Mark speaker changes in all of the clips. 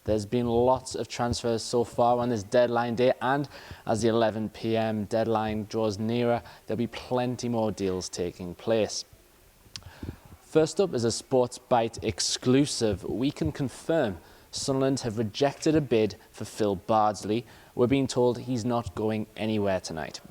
Speaker 1: There's been lots of transfers so far on this deadline day, and as the 11 p.m. deadline draws nearer, there'll be plenty more deals taking place. First up is a SportsByte exclusive. We can confirm Sunderland have rejected a bid for Phil Bardsley. We're being told he's not going anywhere tonight.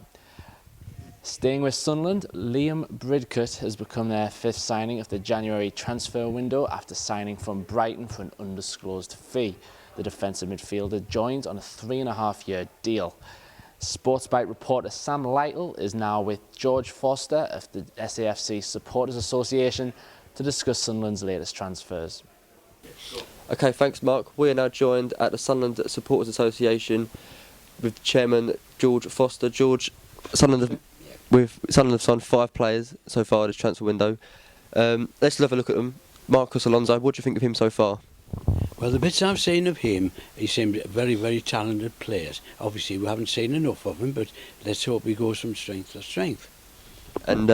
Speaker 1: Staying with Sunderland, Liam Bridcut has become their 5th signing of the January transfer window after signing from Brighton for an undisclosed fee. The defensive midfielder joined on a 3.5-year deal. SportsByte reporter Sam Lytle is now with George Foster of the SAFC Supporters Association to discuss Sunderland's latest transfers.
Speaker 2: Okay, thanks Mark. We are now joined at the Sunderland Supporters Association with Chairman George Foster. George, Sunderland have signed 5 players so far this transfer window. Let's have a look at them. Marcus Alonso, what do you think of him so far?
Speaker 3: Well, the bits I've seen of him, he seems very, very talented players. Obviously, we haven't seen enough of him, but let's hope he goes from strength to strength.
Speaker 2: And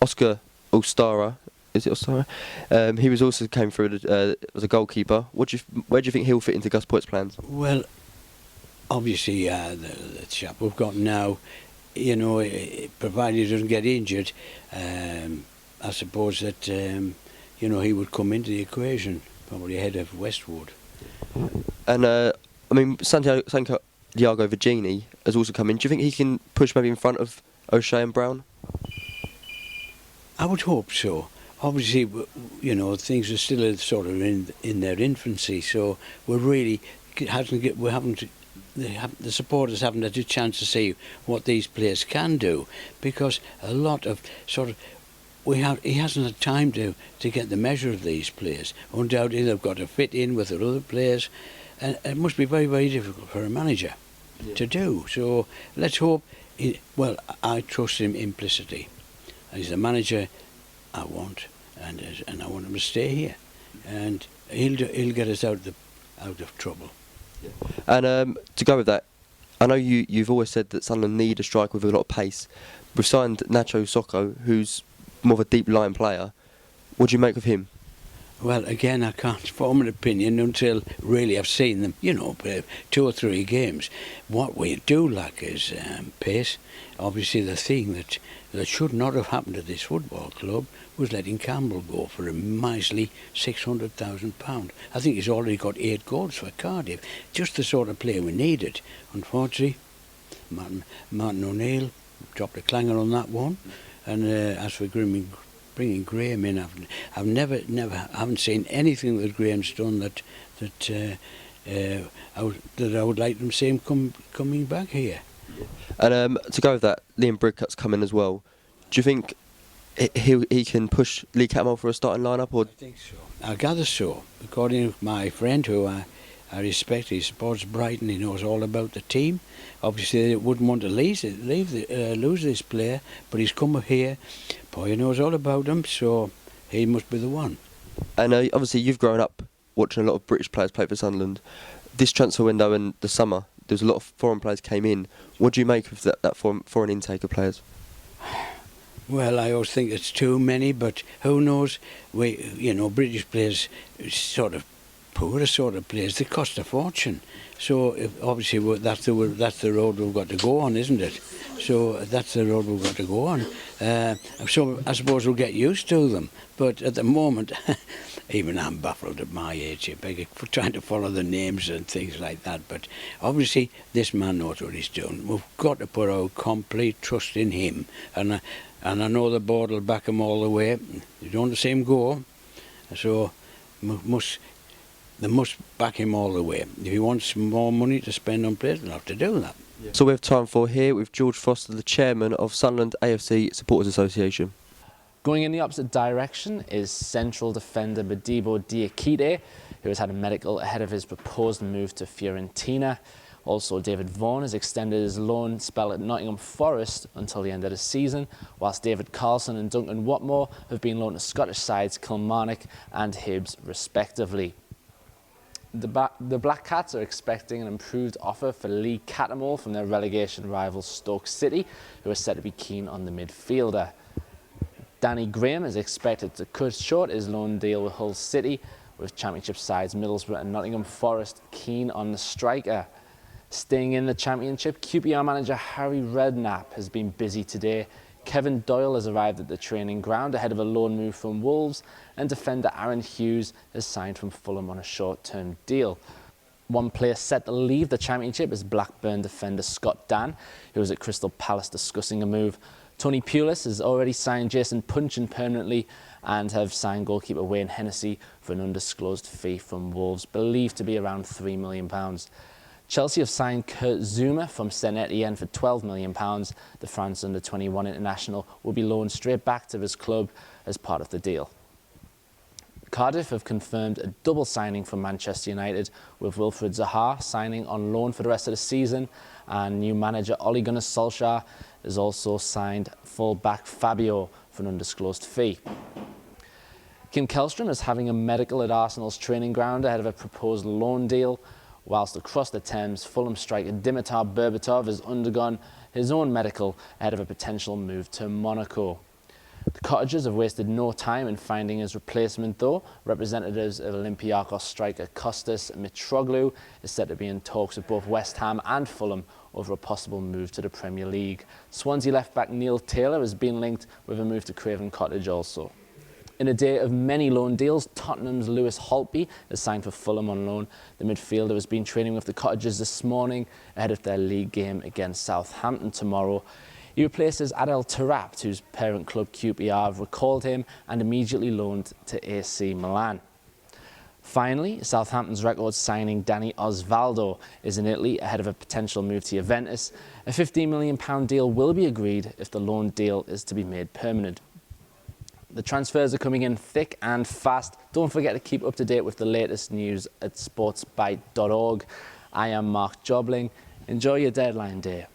Speaker 2: Oscar Ostara, is it Ostara? He was also came through as a goalkeeper. Where do you think he'll fit into Gus Poyet's plans?
Speaker 3: Well, obviously, the chap we've got now, you know, provided he doesn't get injured, I suppose that, you know, he would come into the equation, probably ahead of Westwood.
Speaker 2: And, I mean, Santiago Vigini has also come in. Do you think he can push maybe in front of O'Shea and Brown?
Speaker 3: I would hope so. Obviously, you know, things are still sort of in their infancy, so the supporters haven't had a chance to see what these players can do, because a lot of sort of he hasn't had time to get the measure of these players. Undoubtedly, they've got to fit in with their other players, and it must be very, very difficult for a manager to do. So let's hope. Well, I trust him implicitly. He's the manager I want, and I want him to stay here, and he'll get us out of trouble.
Speaker 2: And to go with that, I know you've always said that Sunderland need a striker with a lot of pace. We've signed Nacho Socco, who's more of a deep line player. What do you make of him?
Speaker 3: Well, again, I can't form an opinion until really I've seen them, you know, play 2 or 3 games. What we do lack is pace. Obviously, the thing that should not have happened to this football club was letting Campbell go for a miserly £600,000. I think he's already got 8 goals for Cardiff. Just the sort of player we needed. Unfortunately, Martin O'Neill dropped a clanger on that one. And as for bringing Graham in, I haven't seen anything that Graham's done that I would like them to see him coming back here.
Speaker 2: And to go with that, Liam Bridcut's come in as well. Do you think he can push Lee Catmull for a starting lineup? Or?
Speaker 3: I think so. I gather so. According to my friend, who I respect, he supports Brighton. He knows all about the team. Obviously, they wouldn't want to lose this player, but he's come here. Boy, he knows all about him, so he must be the one.
Speaker 2: And obviously, you've grown up watching a lot of British players play for Sunderland. This transfer window in the summer, there's a lot of foreign players came in. What do you make of that foreign intake of players?
Speaker 3: Well, I always think it's too many, but who knows? British players sort of poor sort of players. They cost a fortune. So obviously that's the road we've got to go on, isn't it? So that's the road we've got to go on. So I suppose we'll get used to them. But at the moment, even I'm baffled at my age, for trying to follow the names and things like that. But obviously this man knows what he's doing. We've got to put our complete trust in him. And I know the board will back him all the way. You don't want to see him go. So they must back him all the way. If he wants more money to spend on players, they'll have to do that.
Speaker 2: Yeah. So we have time for here with George Foster, the chairman of Sunderland AFC Supporters Association.
Speaker 1: Going in the opposite direction is central defender Modibo Diakite, who has had a medical ahead of his proposed move to Fiorentina. Also, David Vaughan has extended his loan spell at Nottingham Forest until the end of the season, whilst David Carlson and Duncan Watmore have been loaned to Scottish sides Kilmarnock and Hibs respectively. The Black Cats are expecting an improved offer for Lee Catmull from their relegation rival Stoke City, who are said to be keen on the midfielder. Danny Graham is expected to cut short his loan deal with Hull City, with Championship sides Middlesbrough and Nottingham Forest keen on the striker. Staying in the Championship, QPR manager Harry Redknapp has been busy today. Kevin Doyle has arrived at the training ground ahead of a loan move from Wolves, and defender Aaron Hughes has signed from Fulham on a short-term deal. One player set to leave the Championship is Blackburn defender Scott Dan, who was at Crystal Palace discussing a move. Tony Pulis has already signed Jason Punchin permanently and have signed goalkeeper Wayne Hennessy for an undisclosed fee from Wolves, believed to be around £3 million. Chelsea have signed Kurt Zouma from Saint Etienne for £12 million. The France under-21 international will be loaned straight back to his club as part of the deal. Cardiff have confirmed a double signing from Manchester United, with Wilfried Zaha signing on loan for the rest of the season, and new manager Ole Gunnar Solskjaer has also signed full-back Fabio for an undisclosed fee. Kim Källström is having a medical at Arsenal's training ground ahead of a proposed loan deal, whilst across the Thames, Fulham striker Dimitar Berbatov has undergone his own medical ahead of a potential move to Monaco. The Cottagers have wasted no time in finding his replacement, though. Representatives of Olympiacos striker Kostas Mitroglou is said to be in talks with both West Ham and Fulham over a possible move to the Premier League. Swansea left-back Neil Taylor has been linked with a move to Craven Cottage also. In a day of many loan deals, Tottenham's Lewis Holtby has signed for Fulham on loan. The midfielder has been training with the Cottagers this morning ahead of their league game against Southampton tomorrow. He replaces Adel Taarabt, whose parent club QPR have recalled him and immediately loaned to AC Milan. Finally, Southampton's record signing Danny Osvaldo is in Italy ahead of a potential move to Juventus. A £15 million deal will be agreed if the loan deal is to be made permanent. The transfers are coming in thick and fast. Don't forget to keep up to date with the latest news at sportsbyte.org. I am Mark Jobling. Enjoy your deadline day.